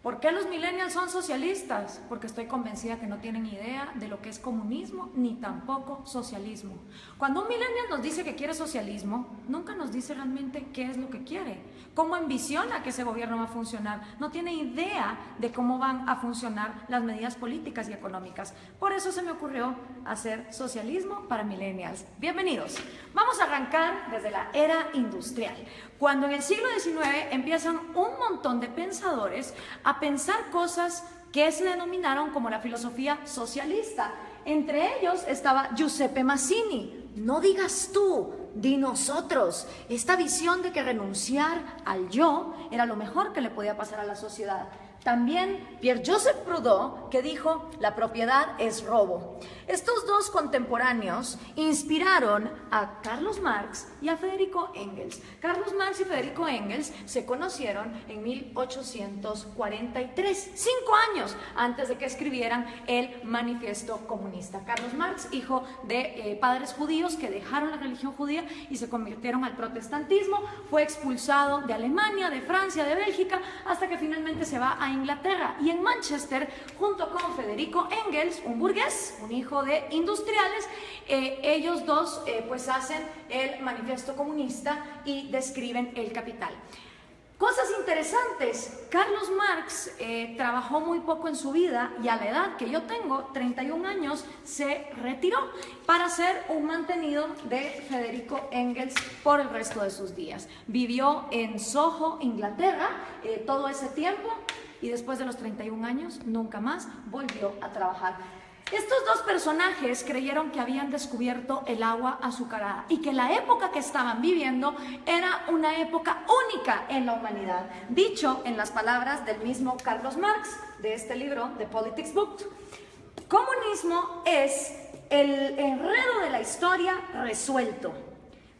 ¿Por qué los millennials son socialistas? Porque estoy convencida que no tienen idea de lo que es comunismo ni tampoco socialismo. Cuando un millennial nos dice que quiere socialismo, nunca nos dice realmente qué es lo que quiere, cómo ambiciona que ese gobierno va a funcionar. No tiene idea de cómo van a funcionar las medidas políticas y económicas. Por eso se me ocurrió hacer socialismo para millennials. Bienvenidos. Vamos a arrancar desde la era industrial, cuando en el siglo XIX empiezan un montón de pensadores a pensar cosas que se denominaron como la filosofía socialista. Entre ellos estaba Giuseppe Mazzini. No digas tú, di nosotros. Esta visión de que renunciar al yo era lo mejor que le podía pasar a la sociedad. También Pierre-Joseph Proudhon, que dijo, la propiedad es robo. Estos dos contemporáneos inspiraron a Carlos Marx y a Federico Engels. Carlos Marx y Federico Engels se conocieron en 1843, 5 años antes de que escribieran el Manifiesto Comunista. Carlos Marx, hijo de padres judíos que dejaron la religión judía y se convirtieron al protestantismo, fue expulsado de Alemania, de Francia, de Bélgica, hasta que finalmente se va a Inglaterra, y en Manchester, junto con Federico Engels, un burgués, un hijo de industriales, ellos dos pues hacen el Manifiesto Comunista y describen el capital. Cosas interesantes, Carlos Marx trabajó muy poco en su vida y a la edad que yo tengo, 31 años, se retiró para ser un mantenido de Federico Engels por el resto de sus días. Vivió en Soho, Inglaterra, todo ese tiempo, y después de los 31 años nunca más volvió a trabajar. Estos dos personajes creyeron que habían descubierto el agua azucarada y que la época que estaban viviendo era una época única en la humanidad. Dicho en las palabras del mismo Carlos Marx, de este libro, The Politics Book, comunismo es el enredo de la historia resuelto.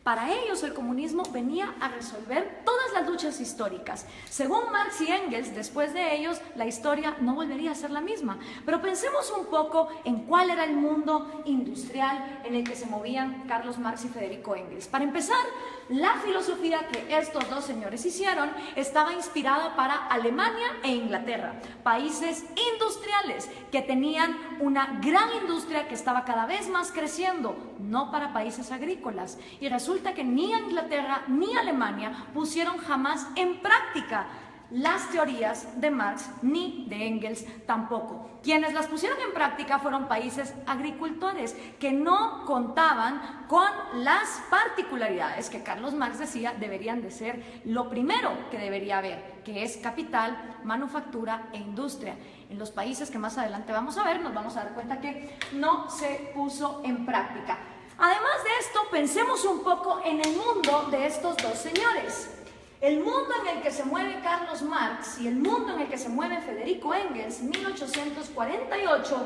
Para ellos el comunismo venía a resolver todas las luchas históricas. Según Marx y Engels, después de ellos la historia no volvería a ser la misma. Pero pensemos un poco en cuál era el mundo industrial en el que se movían Carlos Marx y Federico Engels. Para empezar, la filosofía que estos dos señores hicieron estaba inspirada para Alemania e Inglaterra, países industriales que tenían una gran industria que estaba cada vez más creciendo, no para países agrícolas. Y resulta que ni Inglaterra ni Alemania pusieron jamás en práctica las teorías de Marx ni de Engels tampoco. Quienes las pusieron en práctica fueron países agricultores que no contaban con las particularidades que Carlos Marx decía deberían de ser lo primero que debería haber, que es capital, manufactura e industria. En los países que más adelante vamos a ver, nos vamos a dar cuenta que no se puso en práctica. Además de esto, pensemos un poco en el mundo de estos dos señores. El mundo en el que se mueve Carlos Marx y el mundo en el que se mueve Federico Engels, 1848,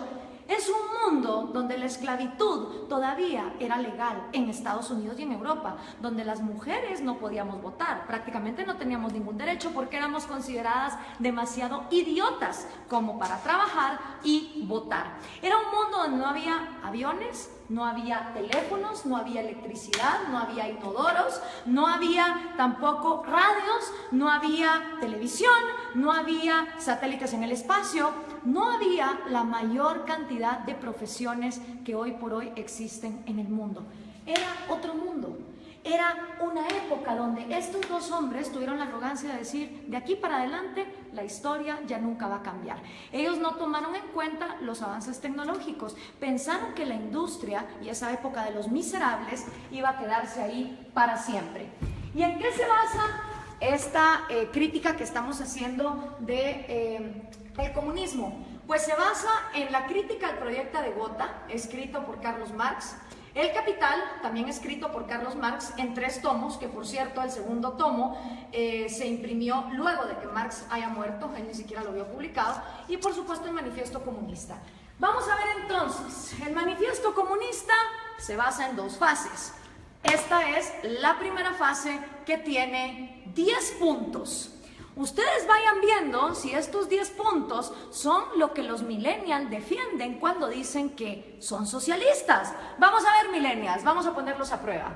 es un mundo donde la esclavitud todavía era legal en Estados Unidos y en Europa, donde las mujeres no podíamos votar, prácticamente no teníamos ningún derecho porque éramos consideradas demasiado idiotas como para trabajar y votar. Era un mundo donde no había aviones, no había teléfonos, no había electricidad, no había inodoros, no había tampoco radios, no había televisión, no había satélites en el espacio, no había la mayor cantidad de profesiones que hoy por hoy existen en el mundo. Era otro mundo. Era una época donde estos dos hombres tuvieron la arrogancia de decir, de aquí para adelante la historia ya nunca va a cambiar. Ellos no tomaron en cuenta los avances tecnológicos, pensaron que la industria y esa época de los miserables iba a quedarse ahí para siempre. ¿Y en qué se basa esta crítica que estamos haciendo de el comunismo? Pues se basa en la crítica al proyecto de Gotha, escrito por Carlos Marx, El Capital, también escrito por Carlos Marx en 3 tomos, que por cierto el segundo tomo se imprimió luego de que Marx haya muerto, él ni siquiera lo vio publicado, y por supuesto el Manifiesto Comunista. Vamos a ver entonces, el Manifiesto Comunista se basa en 2 fases. Esta es la primera fase que tiene 10 puntos. Ustedes vayan viendo si estos 10 puntos son lo que los millennials defienden cuando dicen que son socialistas. Vamos a ver, millennials, vamos a ponerlos a prueba.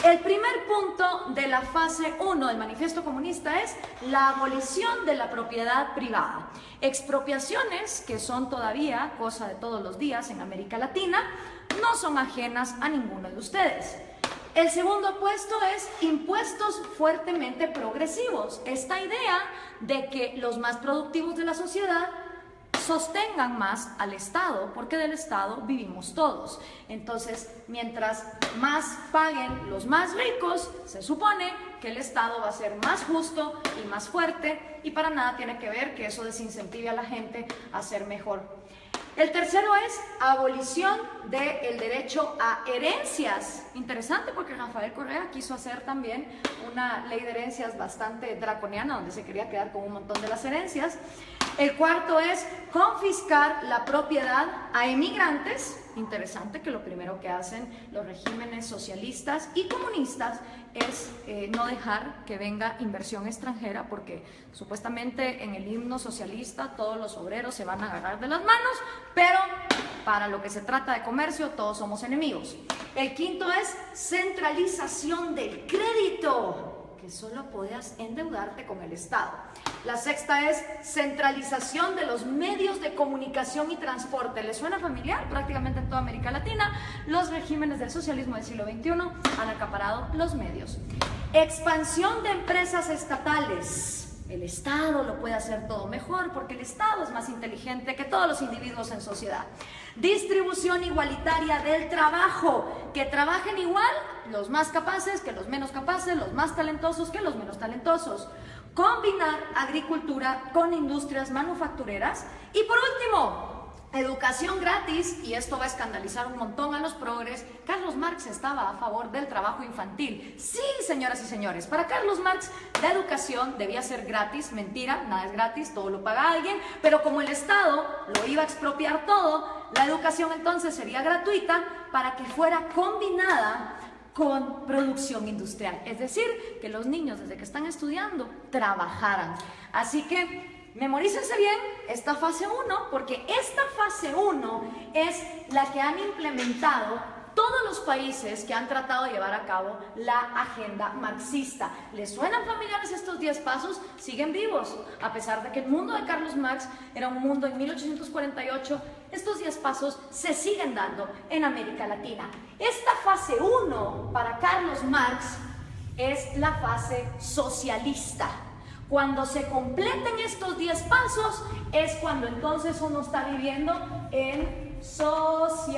El primer punto de la fase 1 del Manifiesto Comunista es la abolición de la propiedad privada. Expropiaciones que son todavía cosa de todos los días en América Latina, no son ajenas a ninguno de ustedes. El segundo puesto es impuestos fuertemente progresivos. Esta idea de que los más productivos de la sociedad sostengan más al Estado, porque del Estado vivimos todos. Entonces, mientras más paguen los más ricos, se supone que el Estado va a ser más justo y más fuerte, y para nada tiene que ver que eso desincentive a la gente a ser mejor. El tercero es abolición del derecho a herencias. Interesante, porque Rafael Correa quiso hacer también una ley de herencias bastante draconiana, donde se quería quedar con un montón de las herencias. El cuarto es confiscar la propiedad a emigrantes. Interesante que lo primero que hacen los regímenes socialistas y comunistas es no dejar que venga inversión extranjera, porque supuestamente en el himno socialista todos los obreros se van a agarrar de las manos, pero para lo que se trata de comercio todos somos enemigos. El quinto es centralización del crédito, que solo podías endeudarte con el Estado. La sexta es centralización de los medios de comunicación y transporte. ¿Les suena familiar? Prácticamente en toda América Latina, los regímenes del socialismo del siglo XXI han acaparado los medios. Expansión de empresas estatales. El Estado lo puede hacer todo mejor, porque el Estado es más inteligente que todos los individuos en sociedad. Distribución igualitaria del trabajo, que trabajen igual los más capaces que los menos capaces, los más talentosos que los menos talentosos. Combinar agricultura con industrias manufactureras. Y por último, educación gratis, y esto va a escandalizar un montón a los progres. Carlos Marx estaba a favor del trabajo infantil. Sí, señoras y señores, para Carlos Marx la educación debía ser gratis. Mentira, nada es gratis, todo lo paga alguien, pero como el Estado lo iba a expropiar todo, la educación entonces sería gratuita para que fuera combinada con producción industrial, es decir, que los niños desde que están estudiando trabajaran. Así que memorícense bien esta fase 1, porque esta fase 1 es la que han implementado todos los países que han tratado de llevar a cabo la agenda marxista. ¿Les suenan familiares estos 10 pasos? Siguen vivos, a pesar de que el mundo de Carlos Marx era un mundo en 1848, estos 10 pasos se siguen dando en América Latina. Esta fase 1 para Carlos Marx es la fase socialista. Cuando se completen estos 10 pasos es cuando entonces uno está viviendo en socialismo,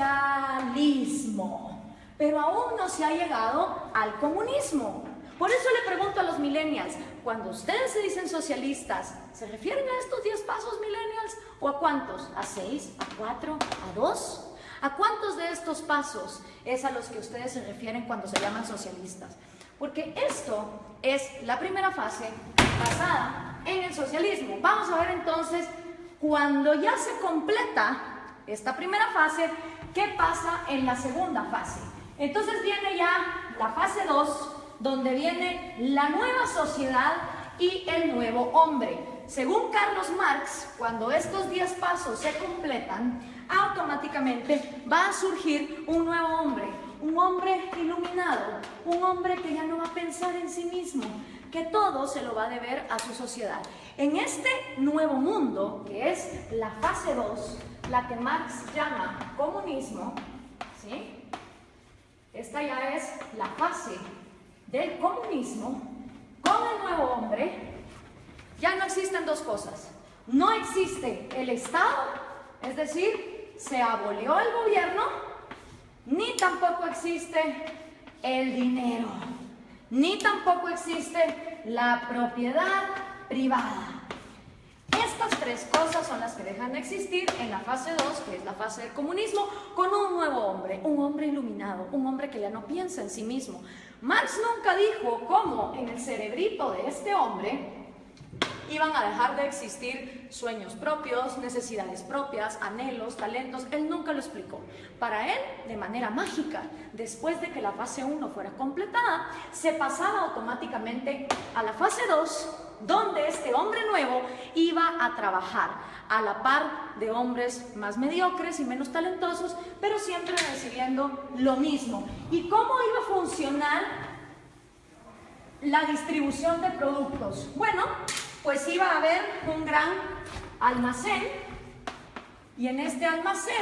pero aún no se ha llegado al comunismo. Por eso le pregunto a los millennials, cuando ustedes se dicen socialistas, ¿se refieren a estos 10 pasos, millennials? ¿O a cuántos? ¿A 6? ¿A 4? ¿A 2? ¿A cuántos de estos pasos es a los que ustedes se refieren cuando se llaman socialistas? Porque esto es la primera fase basada en el socialismo. Vamos a ver entonces, cuando ya se completa esta primera fase, ¿qué pasa en la segunda fase? Entonces viene ya la fase 2, donde viene la nueva sociedad y el nuevo hombre. Según Carlos Marx, cuando estos 10 pasos se completan, automáticamente va a surgir un nuevo hombre, un hombre iluminado, un hombre que ya no va a pensar en sí mismo, que todo se lo va a deber a su sociedad. En este nuevo mundo, que es la fase 2, la que Marx llama comunismo, ¿sí? Esta ya es la fase del comunismo. Con el nuevo hombre ya no existen dos cosas. No existe el Estado, es decir, se abolió el gobierno, ni tampoco existe el dinero, ni tampoco existe la propiedad privada. Estas tres cosas son las que dejan de existir en la fase 2, que es la fase del comunismo, con un nuevo hombre, un hombre iluminado, un hombre que ya no piensa en sí mismo. Marx nunca dijo cómo en el cerebrito de este hombre iban a dejar de existir sueños propios, necesidades propias, anhelos, talentos. Él nunca lo explicó. Para él, de manera mágica, después de que la fase 1 fuera completada, se pasaba automáticamente a la fase 2, donde este hombre nuevo iba a trabajar a la par de hombres más mediocres y menos talentosos, pero siempre recibiendo lo mismo. ¿Y cómo iba a funcionar la distribución de productos. Bueno, pues iba a haber un gran almacén y en este almacén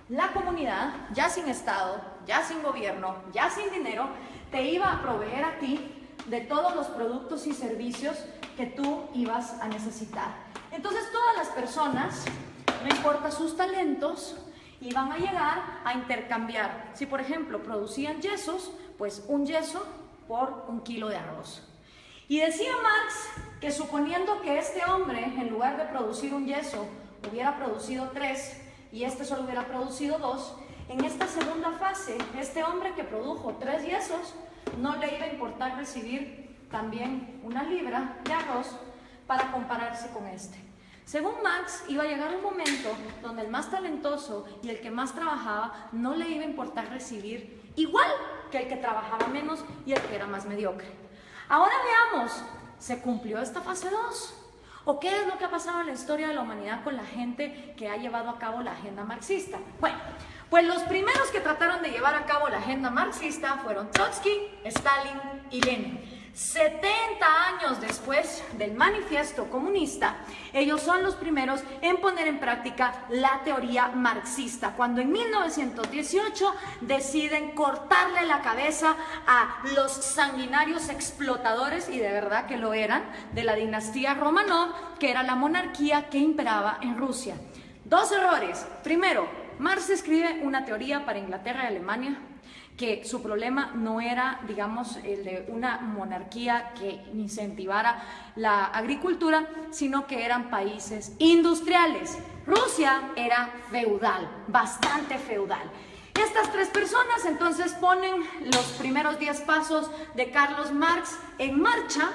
la comunidad, ya sin Estado, ya sin gobierno, ya sin dinero, te iba a proveer a ti de todos los productos y servicios que tú ibas a necesitar. Entonces todas las personas, no importa sus talentos, iban a llegar a intercambiar. Si por ejemplo producían yesos, pues un yeso por 1 kilo de arroz. Y decía Marx que suponiendo que este hombre, en lugar de producir un yeso, hubiera producido 3 y este solo hubiera producido 2, en esta segunda fase, este hombre que produjo 3 yesos, no le iba a importar recibir también 1 libra de arroz para compararse con este. Según Marx, iba a llegar un momento donde el más talentoso y el que más trabajaba no le iba a importar recibir igual que el que trabajaba menos y el que era más mediocre. Ahora veamos, ¿se cumplió esta fase 2? ¿O qué es lo que ha pasado en la historia de la humanidad con la gente que ha llevado a cabo la agenda marxista? Bueno, pues los primeros que trataron de llevar a cabo la agenda marxista fueron Trotsky, Stalin y Lenin. 70 años después del manifiesto comunista, ellos son los primeros en poner en práctica la teoría marxista, cuando en 1918 deciden cortarle la cabeza a los sanguinarios explotadores, y de verdad que lo eran, de la dinastía Romanov, que era la monarquía que imperaba en Rusia. 2 errores. Primero, Marx escribe una teoría para Inglaterra y Alemania, que su problema no era, digamos, el de una monarquía que incentivara la agricultura, sino que eran países industriales. Rusia era feudal, bastante feudal. Estas 3 personas entonces ponen los primeros 10 pasos de Carlos Marx en marcha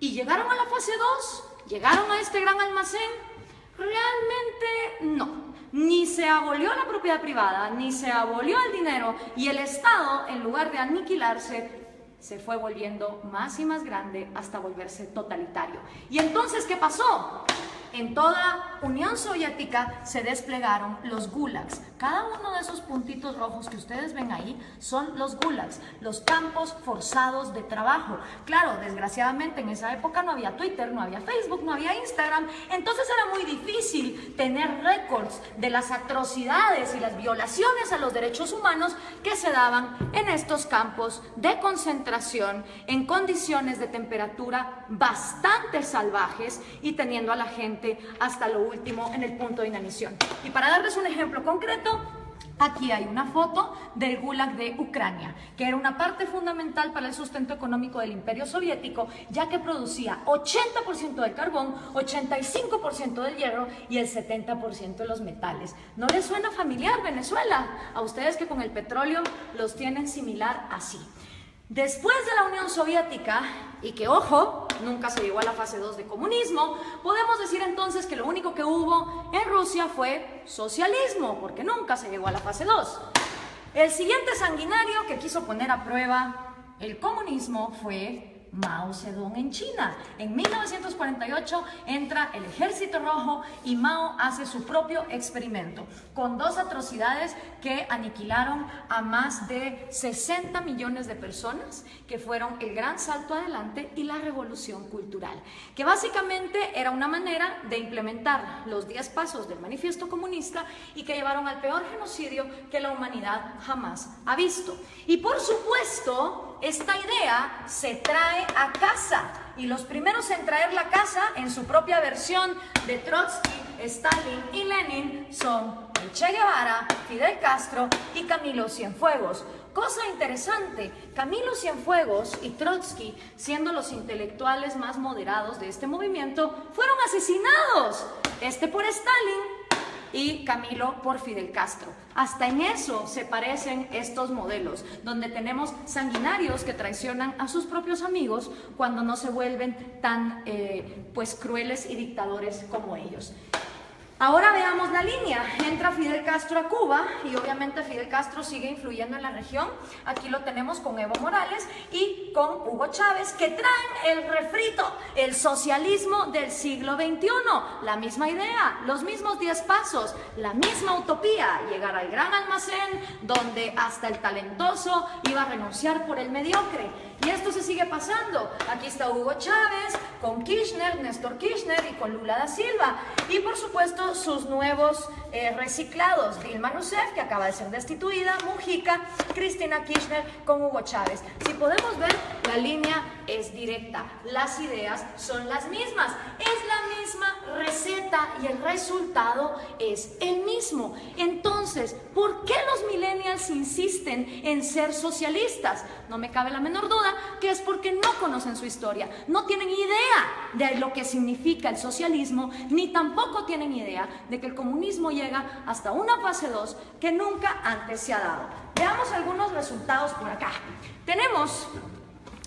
y llegaron a la fase 2, llegaron a este gran almacén. Realmente no. Ni se abolió la propiedad privada, ni se abolió el dinero, y el Estado, en lugar de aniquilarse, se fue volviendo más y más grande hasta volverse totalitario. ¿Y entonces qué pasó? En toda Unión Soviética se desplegaron los gulags. Cada uno de esos puntitos rojos que ustedes ven ahí son los gulags, los campos forzados de trabajo. Claro, desgraciadamente en esa época no había Twitter, no había Facebook, no había Instagram, entonces era muy difícil tener récords de las atrocidades y las violaciones a los derechos humanos que se daban en estos campos de concentración en condiciones de temperatura bastante salvajes y teniendo a la gente hasta lo último en el punto de inanición. Y para darles un ejemplo concreto, aquí hay una foto del Gulag de Ucrania, que era una parte fundamental para el sustento económico del Imperio Soviético, ya que producía 80% del carbón, 85% del hierro y el 70% de los metales. ¿No les suena familiar Venezuela? A ustedes que con el petróleo los tienen similar así. Después de la Unión Soviética, y que ojo, nunca se llegó a la fase 2 de comunismo, podemos decir entonces que lo único que hubo en Rusia fue socialismo, porque nunca se llegó a la fase 2. El siguiente sanguinario que quiso poner a prueba el comunismo fue Mao Zedong en China. En 1948 entra el Ejército Rojo y Mao hace su propio experimento con 2 atrocidades que aniquilaron a más de 60 millones de personas, que fueron el gran salto adelante y la revolución cultural, que básicamente era una manera de implementar los 10 pasos del manifiesto comunista y que llevaron al peor genocidio que la humanidad jamás ha visto. Y por supuesto, esta idea se trae a casa, y los primeros en traer la casa en su propia versión de Trotsky, Stalin y Lenin son el Che Guevara, Fidel Castro y Camilo Cienfuegos. Cosa interesante, Camilo Cienfuegos y Trotsky, siendo los intelectuales más moderados de este movimiento, fueron asesinados, este por Stalin y Camilo por Fidel Castro. Hasta en eso se parecen estos modelos, donde tenemos sanguinarios que traicionan a sus propios amigos cuando no se vuelven tan pues crueles y dictadores como ellos. Ahora veamos la línea. Entra Fidel Castro a Cuba y obviamente Fidel Castro sigue influyendo en la región. Aquí lo tenemos con Evo Morales y con Hugo Chávez, que traen el refrito, el socialismo del siglo XXI. La misma idea, los mismos 10 pasos, la misma utopía, llegar al gran almacén donde hasta el talentoso iba a renunciar por el mediocre. Y esto se sigue pasando. Aquí está Hugo Chávez con Kirchner, Néstor Kirchner y con Lula da Silva. Y por supuesto sus nuevos reciclados, Dilma Rousseff, que acaba de ser destituida, Mujica, Cristina Kirchner con Hugo Chávez. Si podemos ver, la línea es directa. Las ideas son las mismas. Es la misma receta y el resultado es el mismo. Entonces, ¿por qué los millennials insisten en ser socialistas? No me cabe la menor duda que es porque no conocen su historia, no tienen idea de lo que significa el socialismo, ni tampoco tienen idea de que el comunismo llega hasta una fase 2 que nunca antes se ha dado. Veamos algunos resultados por acá. Tenemos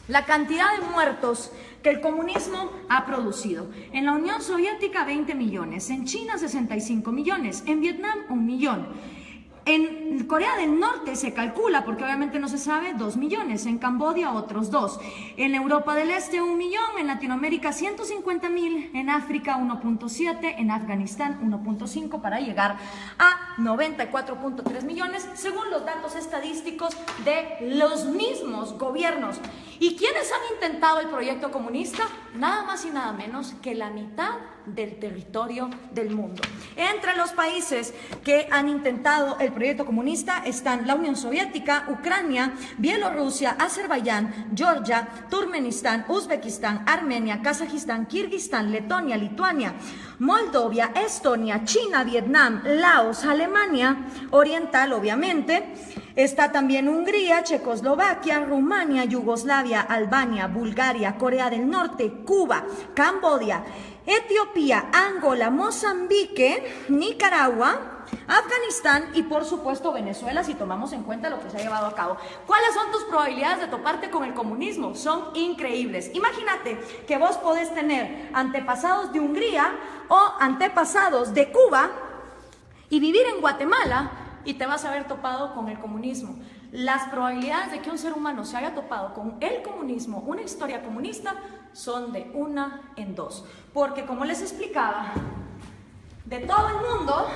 la cantidad de muertos que el comunismo ha producido. En la Unión Soviética 20 millones, en China 65 millones, en Vietnam 1 millón. En Corea del Norte se calcula, porque obviamente no se sabe, 2 millones, en Camboya otros 2, en Europa del Este 1 millón, en Latinoamérica 150.000, en África 1.7, en Afganistán 1.5, para llegar a 94.3 millones, según los datos estadísticos de los mismos gobiernos. ¿Y quiénes han intentado el proyecto comunista? Nada más y nada menos que la mitad del territorio del mundo. Entre los países que han intentado el proyecto comunista están la Unión Soviética, Ucrania, Bielorrusia, Azerbaiyán, Georgia, Turkmenistán, Uzbekistán, Armenia, Kazajistán, Kirguistán, Letonia, Lituania, Moldovia, Estonia, China, Vietnam, Laos, Alemania Oriental, obviamente. Está también Hungría, Checoslovaquia, Rumania, Yugoslavia, Albania, Bulgaria, Corea del Norte, Cuba, Camboya, Etiopía, Angola, Mozambique, Nicaragua, Afganistán y por supuesto Venezuela, si tomamos en cuenta lo que se ha llevado a cabo. ¿Cuáles son tus probabilidades de toparte con el comunismo? Son increíbles. Imagínate que vos podés tener antepasados de Hungría o antepasados de Cuba y vivir en Guatemala y te vas a haber topado con el comunismo. Las probabilidades de que un ser humano se haya topado con el comunismo, una historia comunista, son de 1 en 2. Porque como les explicaba, de todo el mundo,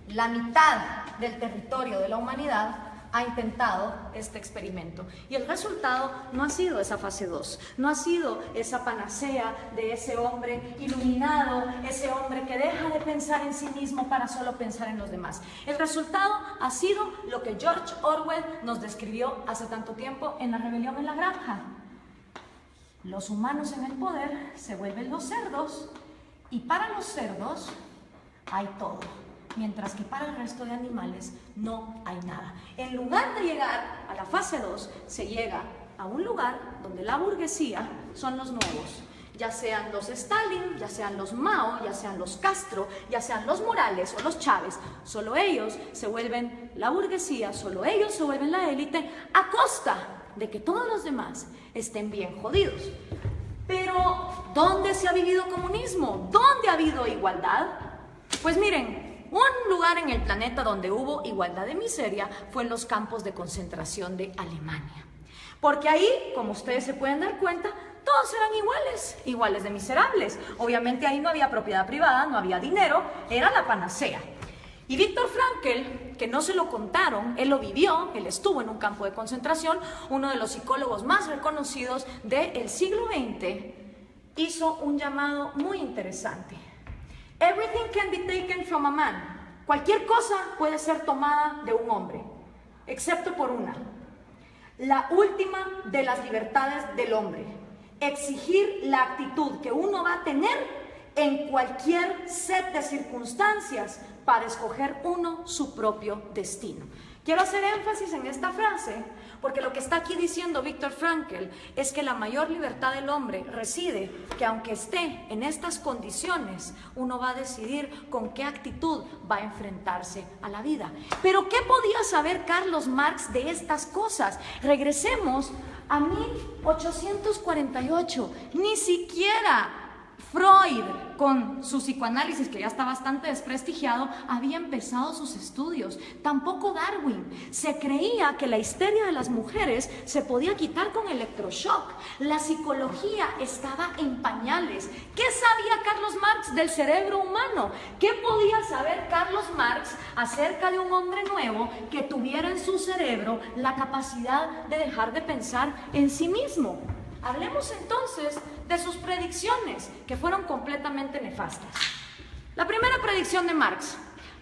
la mitad del territorio de la humanidad ha intentado este experimento. Y el resultado no ha sido esa fase 2, no ha sido esa panacea de ese hombre iluminado, ese hombre que deja de pensar en sí mismo para solo pensar en los demás. El resultado ha sido lo que George Orwell nos describió hace tanto tiempo en La rebelión en la granja. Los humanos en el poder se vuelven los cerdos y para los cerdos hay todo, mientras que para el resto de animales no hay nada. En lugar de llegar a la fase 2, se llega a un lugar donde la burguesía son los nuevos, ya sean los Stalin, ya sean los Mao, ya sean los Castro, ya sean los Morales o los Chávez. Solo ellos se vuelven la burguesía, solo ellos se vuelven la élite, a costa de que todos los demás estén bien jodidos. Pero, ¿dónde se ha vivido comunismo? ¿Dónde ha habido igualdad? Pues miren, un lugar en el planeta donde hubo igualdad de miseria fue en los campos de concentración de Alemania. Porque ahí, como ustedes se pueden dar cuenta, todos eran iguales de miserables. Obviamente ahí no había propiedad privada, no había dinero, era la panacea. Y Viktor Frankl, que no se lo contaron, él lo vivió, él estuvo en un campo de concentración, uno de los psicólogos más reconocidos del siglo XX, hizo un llamado muy interesante. Everything can be taken from a man. Cualquier cosa puede ser tomada de un hombre, excepto por una. La última de las libertades del hombre. Exigir la actitud que uno va a tener en cualquier set de circunstancias para escoger uno su propio destino. Quiero hacer énfasis en esta frase porque lo que está aquí diciendo Viktor Frankl es que la mayor libertad del hombre reside que aunque esté en estas condiciones, uno va a decidir con qué actitud va a enfrentarse a la vida. Pero ¿qué podía saber Carlos Marx de estas cosas? Regresemos a 1848, ni siquiera Freud, con su psicoanálisis, que ya está bastante desprestigiado, había empezado sus estudios. Tampoco Darwin. Se creía que la histeria de las mujeres se podía quitar con electroshock. La psicología estaba en pañales. ¿Qué sabía Carlos Marx del cerebro humano? ¿Qué podía saber Carlos Marx acerca de un hombre nuevo que tuviera en su cerebro la capacidad de dejar de pensar en sí mismo? Hablemos entonces de sus predicciones, que fueron completamente nefastas. La primera predicción de Marx: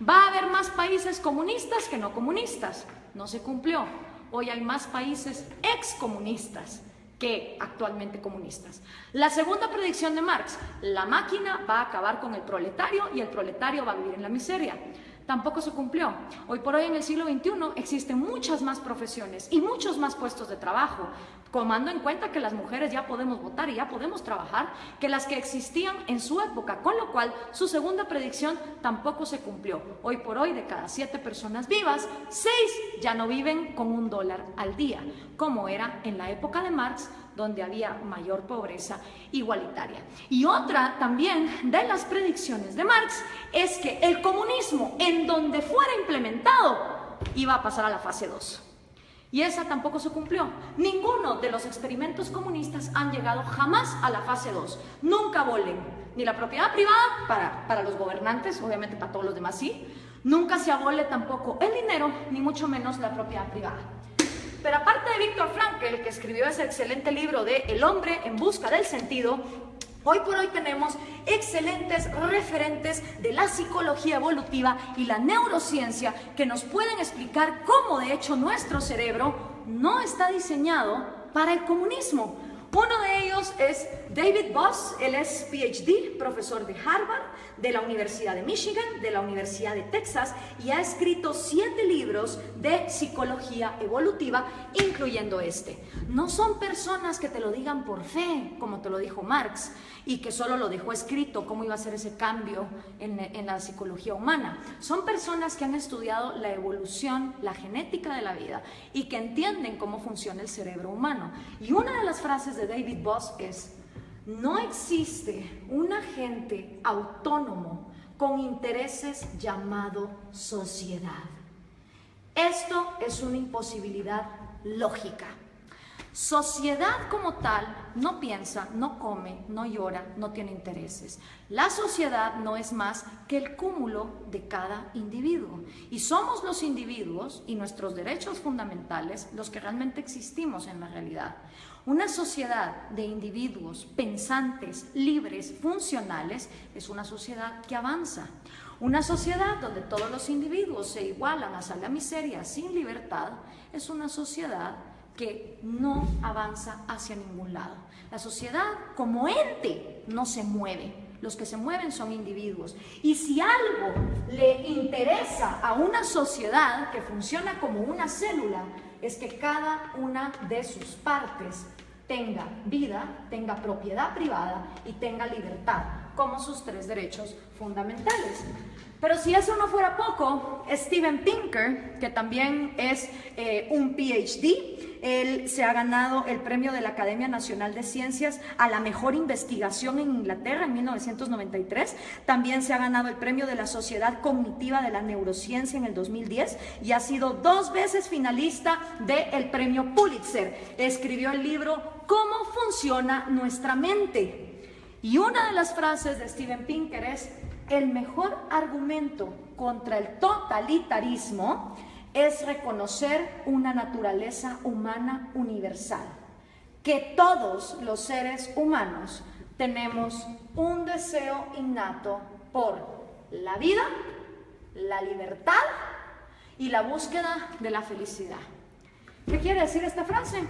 va a haber más países comunistas que no comunistas. No se cumplió. Hoy hay más países excomunistas que actualmente comunistas. La segunda predicción de Marx: la máquina va a acabar con el proletario y el proletario va a vivir en la miseria. Tampoco se cumplió. Hoy por hoy, en el siglo XXI, existen muchas más profesiones y muchos más puestos de trabajo, tomando en cuenta que las mujeres ya podemos votar y ya podemos trabajar, que las que existían en su época, con lo cual su segunda predicción tampoco se cumplió. Hoy por hoy, de cada 7 personas vivas, 6 ya no viven con $1 al día, como era en la época de Marx, donde había mayor pobreza igualitaria. Y otra también de las predicciones de Marx es que el comunismo, en donde fuera implementado, iba a pasar a la fase 2. Y esa tampoco se cumplió. Ninguno de los experimentos comunistas han llegado jamás a la fase 2. Nunca abolen ni la propiedad privada para los gobernantes, obviamente para todos los demás sí. Nunca se abole tampoco el dinero, ni mucho menos la propiedad privada. Pero aparte de Viktor Frankl, que escribió ese excelente libro de El hombre en busca del sentido, hoy por hoy tenemos excelentes referentes de la psicología evolutiva y la neurociencia que nos pueden explicar cómo de hecho nuestro cerebro no está diseñado para el comunismo. Uno de ellos es David Boss. Él es PhD, profesor de Harvard, de la Universidad de Michigan, de la Universidad de Texas, y ha escrito 7 libros de psicología evolutiva, incluyendo este. No son personas que te lo digan por fe, como te lo dijo Marx, y que solo lo dejó escrito, cómo iba a ser ese cambio en la psicología humana. Son personas que han estudiado la evolución, la genética de la vida, y que entienden cómo funciona el cerebro humano. Y una de las frases de David Boss es: no existe un agente autónomo con intereses llamado sociedad. Esto es una imposibilidad lógica. Sociedad como tal no piensa, no come, no llora, no tiene intereses. La sociedad no es más que el cúmulo de cada individuo. Y somos los individuos y nuestros derechos fundamentales los que realmente existimos en la realidad. Una sociedad de individuos pensantes, libres, funcionales, es una sociedad que avanza. Una sociedad donde todos los individuos se igualan hasta la miseria sin libertad, es una sociedad que no avanza hacia ningún lado. La sociedad como ente no se mueve. Los que se mueven son individuos. Y si algo le interesa a una sociedad que funciona como una célula, es que cada una de sus partes tenga vida, tenga propiedad privada y tenga libertad como sus 3 derechos fundamentales. Pero si eso no fuera poco, Steven Pinker, que también es un PhD, él se ha ganado el premio de la Academia Nacional de Ciencias a la mejor investigación en Inglaterra en 1993. También se ha ganado el premio de la Sociedad Cognitiva de la Neurociencia en el 2010 y ha sido 2 veces finalista del premio Pulitzer. Escribió el libro ¿Cómo funciona nuestra mente? Y una de las frases de Steven Pinker es: el mejor argumento contra el totalitarismo es reconocer una naturaleza humana universal, que todos los seres humanos tenemos un deseo innato por la vida, la libertad y la búsqueda de la felicidad. ¿Qué quiere decir esta frase?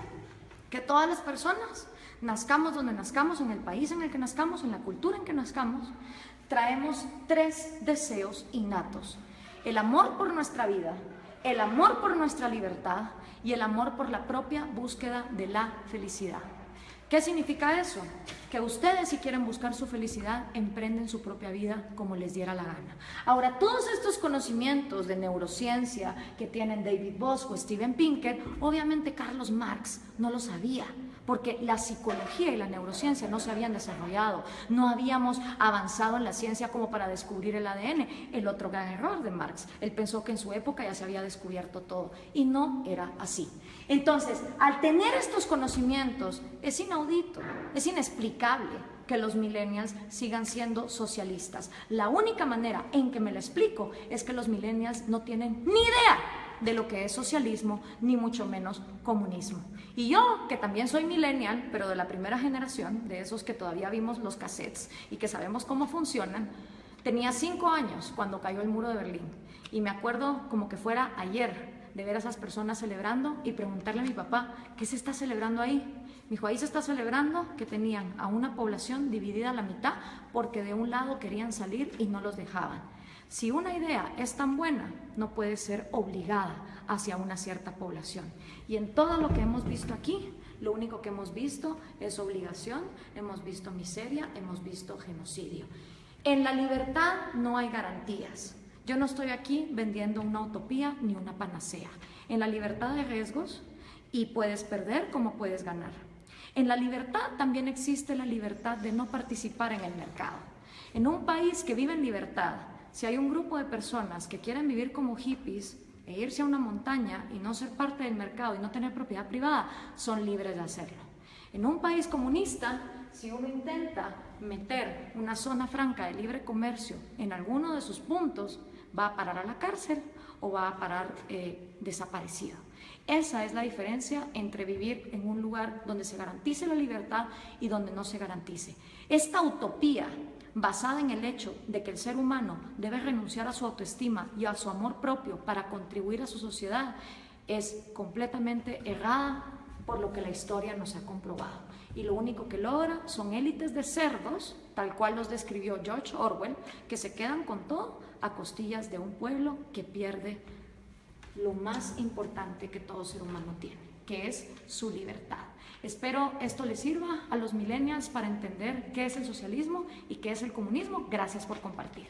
Que todas las personas, nazcamos donde nazcamos, en el país en el que nazcamos, en la cultura en que nazcamos, traemos 3 deseos innatos: el amor por nuestra vida, el amor por nuestra libertad y el amor por la propia búsqueda de la felicidad. ¿Qué significa eso? Que ustedes, si quieren buscar su felicidad, emprenden su propia vida como les diera la gana. Ahora, todos estos conocimientos de neurociencia que tienen David Boss o Steven Pinker, obviamente Carlos Marx no lo sabía, porque la psicología y la neurociencia no se habían desarrollado, no habíamos avanzado en la ciencia como para descubrir el ADN. El otro gran error de Marx, él pensó que en su época ya se había descubierto todo, y no era así. Entonces, al tener estos conocimientos, es inaudito, es inexplicable que los millennials sigan siendo socialistas. La única manera en que me lo explico es que los millennials no tienen ni idea de lo que es socialismo, ni mucho menos comunismo. Y yo, que también soy millennial, pero de la primera generación, de esos que todavía vimos los cassettes y que sabemos cómo funcionan, tenía 5 años cuando cayó el muro de Berlín. Y me acuerdo como que fuera ayer de ver a esas personas celebrando y preguntarle a mi papá, ¿qué se está celebrando ahí? Me dijo, ahí se está celebrando que tenían a una población dividida a la mitad porque de un lado querían salir y no los dejaban. Si una idea es tan buena, no puede ser obligada hacia una cierta población. Y en todo lo que hemos visto aquí, lo único que hemos visto es obligación, hemos visto miseria, hemos visto genocidio. En la libertad no hay garantías. Yo no estoy aquí vendiendo una utopía ni una panacea. En la libertad hay riesgos y puedes perder como puedes ganar. En la libertad también existe la libertad de no participar en el mercado. En un país que vive en libertad, si hay un grupo de personas que quieren vivir como hippies e irse a una montaña y no ser parte del mercado y no tener propiedad privada, son libres de hacerlo. En un país comunista, si uno intenta meter una zona franca de libre comercio en alguno de sus puntos, va a parar a la cárcel o va a parar desaparecido. Esa es la diferencia entre vivir en un lugar donde se garantice la libertad y donde no se garantice. Esta utopía basada en el hecho de que el ser humano debe renunciar a su autoestima y a su amor propio para contribuir a su sociedad, es completamente errada por lo que la historia nos ha comprobado. Y lo único que logra son élites de cerdos, tal cual los describió George Orwell, que se quedan con todo a costillas de un pueblo que pierde lo más importante que todo ser humano tiene, que es su libertad. Espero esto les sirva a los millennials para entender qué es el socialismo y qué es el comunismo. Gracias por compartir.